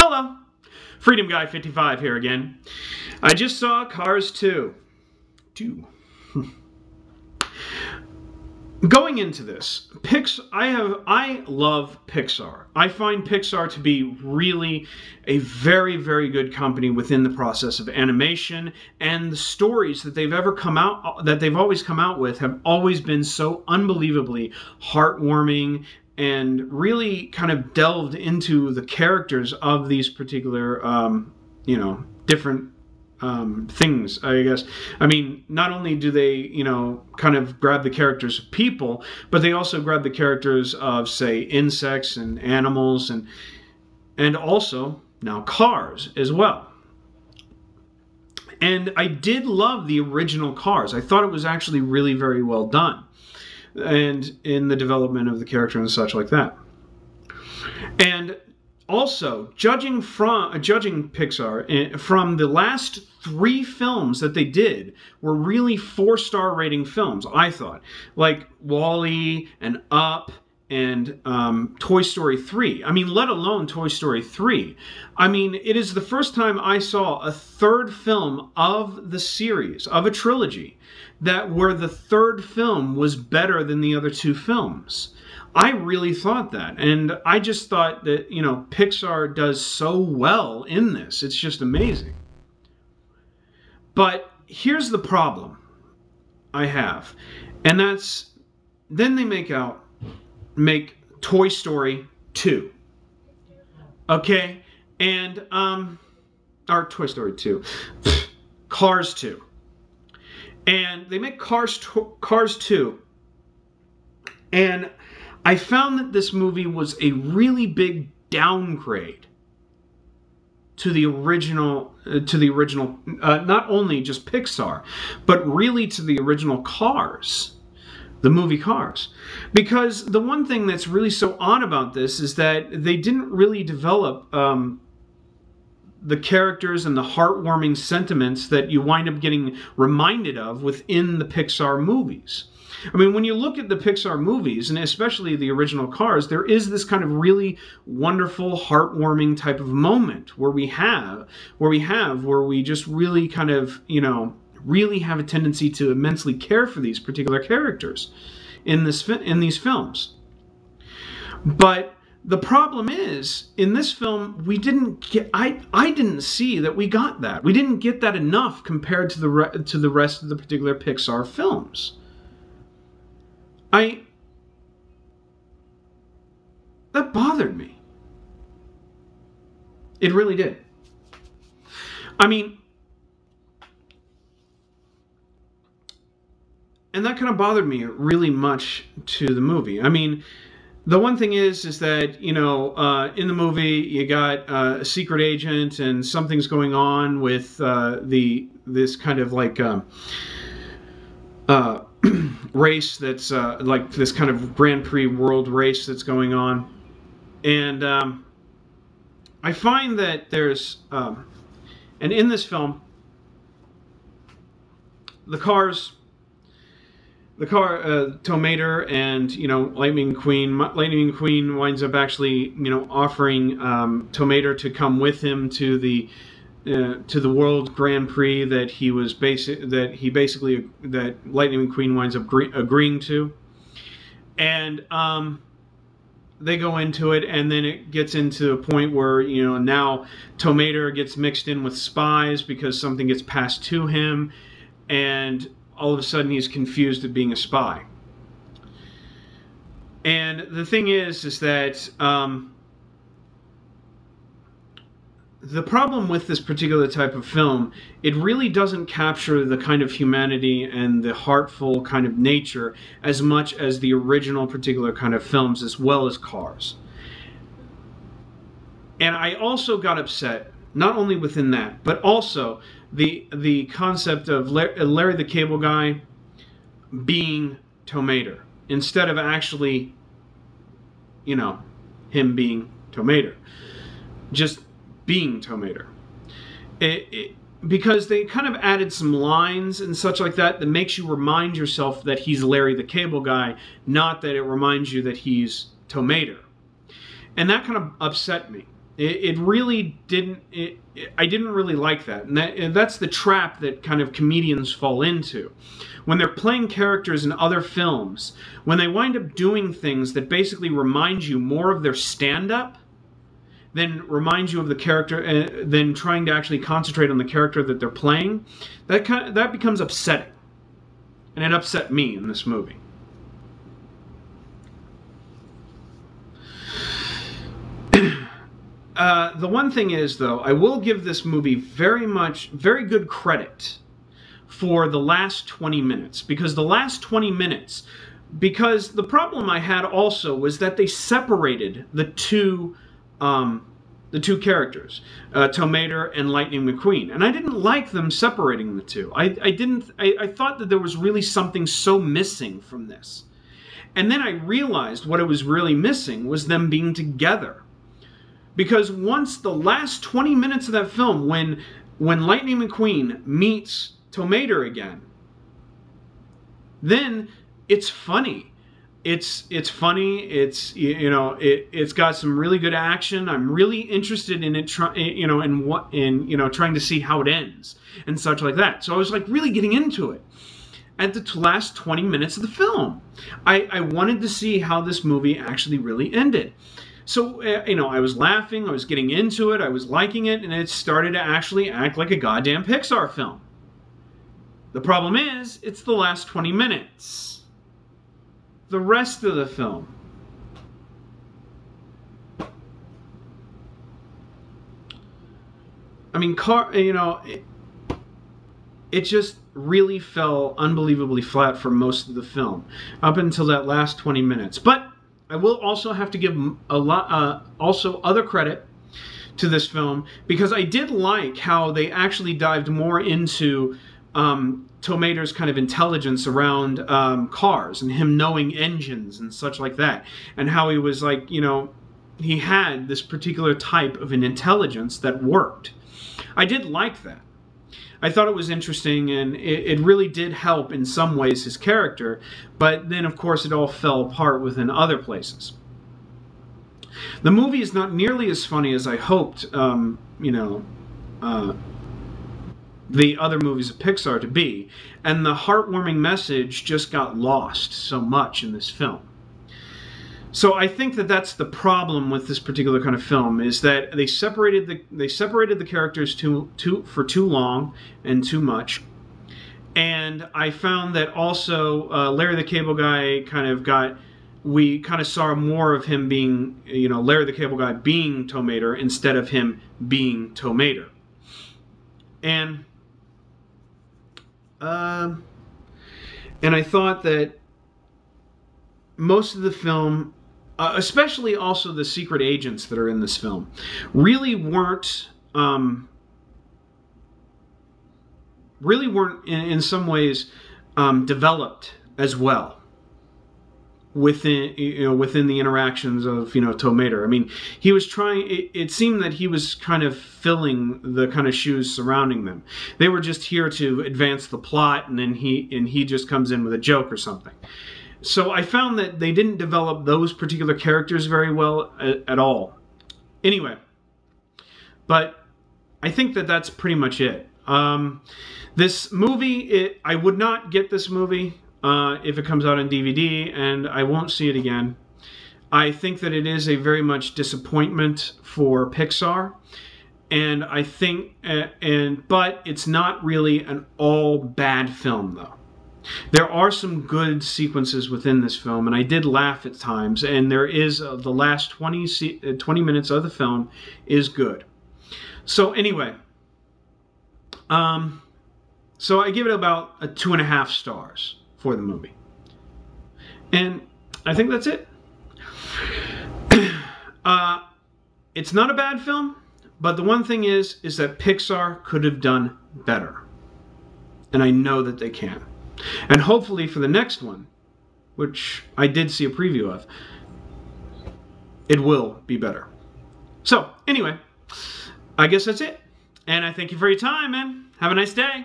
Hello, Freedom Guy 55 here again. I just saw Cars 2. Going into this, I love Pixar. I find Pixar to be really a very, very good company within the process of animation, and the stories that they've always come out with have always been so unbelievably heartwarming and really kind of delved into the characters of these particular, different things, I guess. I mean, not only do they, kind of grab the characters of people, but they also grab the characters of, say, insects and animals and also now cars as well. And I did love the original Cars. I thought it was actually really very well done, and in the development of the character and such like that. And also, judging Pixar from the last 3 films that they did were really 4-star rating films, I thought. Like WALL-E and Up and Toy Story 3. I mean, let alone Toy Story 3. I mean, it is the first time I saw a third film of the series, of a trilogy, where the third film was better than the other 2 films. I really thought that, and I just thought that, Pixar does so well in this. It's just amazing. But here's the problem I have, and that's, then they make Toy Story 2. Okay? And, or Toy Story 2. Cars 2. And they make Cars 2. And I found that this movie was a really big downgrade to the original, not only just Pixar, but really to the original Cars, the movie Cars. Because the one thing that's really so odd about this is that they didn't really develop the characters and the heartwarming sentiments that you wind up getting reminded of within the Pixar movies. I mean, when you look at the Pixar movies, and especially the original Cars, there is this kind of really wonderful, heartwarming type of moment where we just really kind of, really have a tendency to immensely care for these particular characters in these films. But the problem is, in this film, we didn't get. I didn't see that we got that. We didn't get that enough compared to the rest of the particular Pixar films. That bothered me. It really did. I mean, and that kind of bothered me really much to the movie. I mean, the one thing is that, in the movie you got a secret agent and something's going on with this kind of like race that's like this kind of Grand Prix world race that's going on. And I find that there's, and in this film, Tow Mater and, Lightning McQueen winds up actually, offering Tow Mater to come with him to the World Grand Prix that Lightning McQueen winds up agreeing to, and they go into it, and then it gets into a point where now Tow Mater gets mixed in with spies because something gets passed to him, and all of a sudden he's confused at being a spy. And the thing is that the problem with this particular type of film, it really doesn't capture the kind of humanity and the heartful kind of nature as much as the original particular kind of films, as well as Cars. And I also got upset, not only within that, but also the concept of Larry the Cable Guy being Tow Mater, instead of actually, him being Tow Mater. Just being Tow Mater. Because they kind of added some lines and such like that makes you remind yourself that he's Larry the Cable Guy, not that it reminds you that he's Tow Mater. And that kind of upset me. It really didn't. I didn't really like that, and that's the trap that kind of comedians fall into when they're playing characters in other films. When they wind up doing things that basically remind you more of their stand-up than remind you of the character, than trying to actually concentrate on the character that they're playing, that becomes upsetting, and it upset me in this movie. The one thing is, though, I will give this movie very good credit for the last 20 minutes. Because the last 20 minutes, because the problem I had also was that they separated the two characters, Tow Mater and Lightning McQueen. And I didn't like them separating the two. I thought that there was really something so missing from this. And then I realized what it was really missing was them being together. Because once the last 20 minutes of that film, when Lightning McQueen meets Tow Mater again, then it's funny. It's funny. It's got some really good action. I'm really interested in it. Trying to see how it ends and such like that. So I was like really getting into it at the last 20 minutes of the film. I wanted to see how this movie actually really ended. So, I was laughing, I was getting into it, I was liking it, and it started to actually act like a goddamn Pixar film. The problem is, it's the last 20 minutes. The rest of the film. I mean, it just really fell unbelievably flat for most of the film, up until that last 20 minutes. But I will also have to give also other credit to this film, because I did like how they actually dived more into Tow Mater's kind of intelligence around cars and him knowing engines and such like that, and how he was like, he had this particular type of an intelligence that worked. I did like that. I thought it was interesting, and it really did help in some ways his character, but then of course it all fell apart within other places. The movie is not nearly as funny as I hoped, the other movies of Pixar to be, and the heartwarming message just got lost so much in this film. So I think that that's the problem with this particular kind of film, is that they separated the characters for too long and too much. And I found that also Larry the Cable Guy we kind of saw more of him being, Larry the Cable Guy being Tow Mater instead of him being Tow Mater. And I thought that most of the film, especially also the secret agents that are in this film, really weren't in some ways developed as well within the interactions of Tow Mater. I mean, he was trying. It seemed that he was kind of filling the kind of shoes surrounding them. They were just here to advance the plot, and then he just comes in with a joke or something. So I found that they didn't develop those particular characters very well at all. Anyway, but I think that that's pretty much it. This movie, I would not get this movie if it comes out on DVD, and I won't see it again. I think that it is a very much disappointment for Pixar, and I think, but it's not really an all bad film though. There are some good sequences within this film, and I did laugh at times, and there is the last 20 minutes of the film is good. So anyway, so I give it about a 2.5 stars for the movie. And I think that's it. It's not a bad film, but the one thing is that Pixar could have done better. And I know that they can. And hopefully for the next one, which I did see a preview of, it will be better. So, anyway, I guess that's it. And I thank you for your time, man. Have a nice day.